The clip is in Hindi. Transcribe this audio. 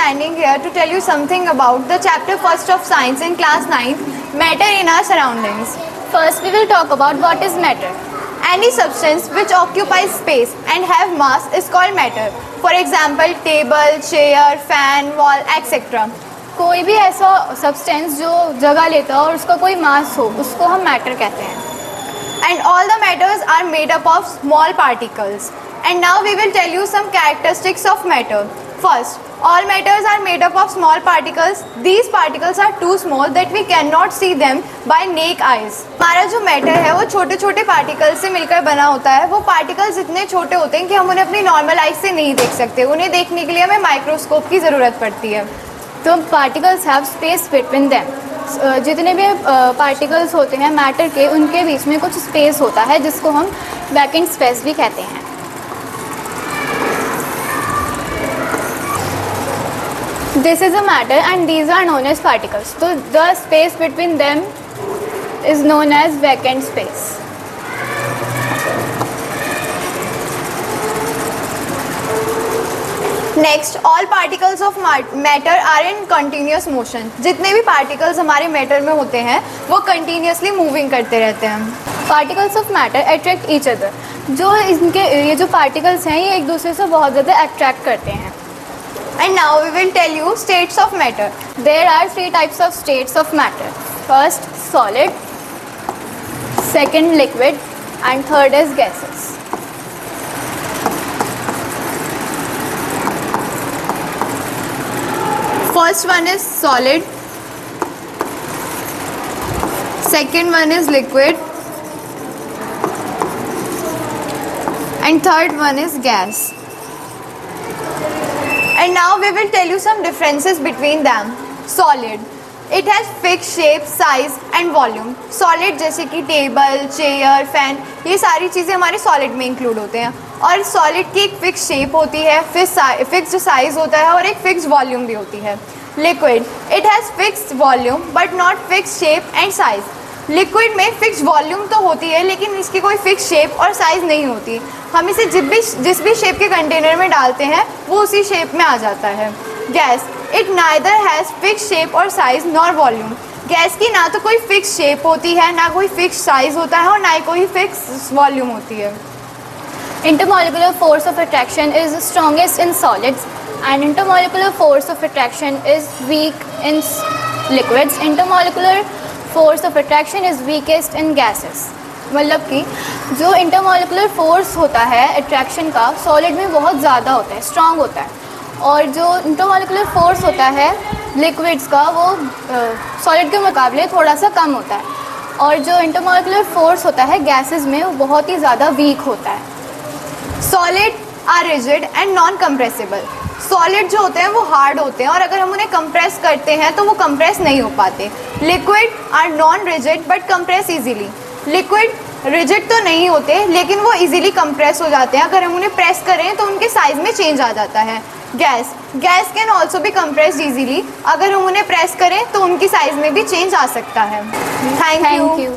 standing here to tell you something about the chapter first of science in class 9th, matter in our surroundings. First, we will talk about what is matter. Any substance which occupies space and have mass is called matter. For example, table, chair, fan, wall, etc. कोई भी ऐसा सब्सटेंस जो जगह लेता है और उसका कोई मास हो, उसको हम मैटर कहते हैं. And all the matters are made up of small particles. And now we will tell you some characteristics of matter. First, all matters are made up of small particles. These particles are too small that we cannot see them by naked eyes. हमारा जो मैटर है वो छोटे छोटे पार्टिकल्स से मिलकर बना होता है. वो पार्टिकल्स इतने छोटे होते हैं कि हम उन्हें अपनी नॉर्मल आइज से नहीं देख सकते. उन्हें देखने के लिए हमें माइक्रोस्कोप की ज़रूरत पड़ती है. तो particles have space between them. जितने भी पार्टिकल्स होते हैं मैटर के, उनके बीच में कुछ स्पेस होता है जिसको हम वैकेंट स्पेस भी कहते हैं. This is a matter and these are known as particles. तो the space between them is known as vacant space. Next, all particles of matter are in continuous motion. जितने भी पार्टिकल्स हमारे मैटर में होते हैं वो कंटिन्यूसली मूविंग करते रहते हैं. Particles of matter attract each other. जो इनके ये जो पार्टिकल्स हैं ये एक दूसरे से बहुत ज़्यादा अट्रैक्ट करते हैं. And now we will tell you states of matter. There are 3 types of states of matter. First solid, second liquid and third is gases. First one is solid, second one is liquid, and third one is gas. And now we will tell you some differences between them. Solid, it has fixed shape, size and volume. Solid जैसे कि टेबल, चेयर, फैन, ये सारी चीज़ें हमारे सॉलिड में इंक्लूड होते हैं. और सॉलिड की एक फिक्स शेप होती है, फिक्स साइज होता है और एक फिक्स वॉल्यूम भी होती है. Liquid, it has fix volume but not fix shape and size. Liquid में फिक्स वॉल्यूम तो होती है लेकिन इसकी कोई फिक्स शेप और साइज़ नहीं होती. हम इसे जिस भी शेप के कंटेनर में डालते हैं वो उसी शेप में आ जाता है. Gas, it neither has fix shape और साइज नॉर वॉल्यूम. गैस की ना तो कोई फिक्स शेप होती है, ना कोई फिक्स साइज होता है और ना ही कोई फिक्स वॉल्यूम होती है. Intermolecular force of attraction is strongest in solids and intermolecular force of attraction is weak in liquids. Intermolecular force of attraction is weakest in gases. मतलब कि जो इंटरमोलिकुलर फोर्स होता है अट्रैक्शन का सॉलिड में बहुत ज़्यादा होता है, स्ट्रांग होता है. और जो इंटरमोलिकुलर फोर्स होता है लिक्विड्स का वो सॉलिड के मुकाबले थोड़ा सा कम होता है. और जो इंटरमोलिकुलर फोर्स होता है गैसेस में वो बहुत ही ज़्यादा वीक होता है. Solid are rigid and non compressible. Solid जो होते हैं वो हार्ड होते हैं और अगर हम उन्हें कंप्रेस करते हैं तो वो कंप्रेस नहीं हो पाते. Liquid are non rigid but compress easily. Liquid rigid तो नहीं होते लेकिन वो इजीली कंप्रेस हो जाते हैं. अगर हम उन्हें प्रेस करें तो उनके साइज में चेंज आ जाता है. गैस कैन ऑल्सो भी कंप्रेस्ड इजीली. अगर हम उन्हें प्रेस करें तो उनकी साइज में भी चेंज आ सकता है. Thank you.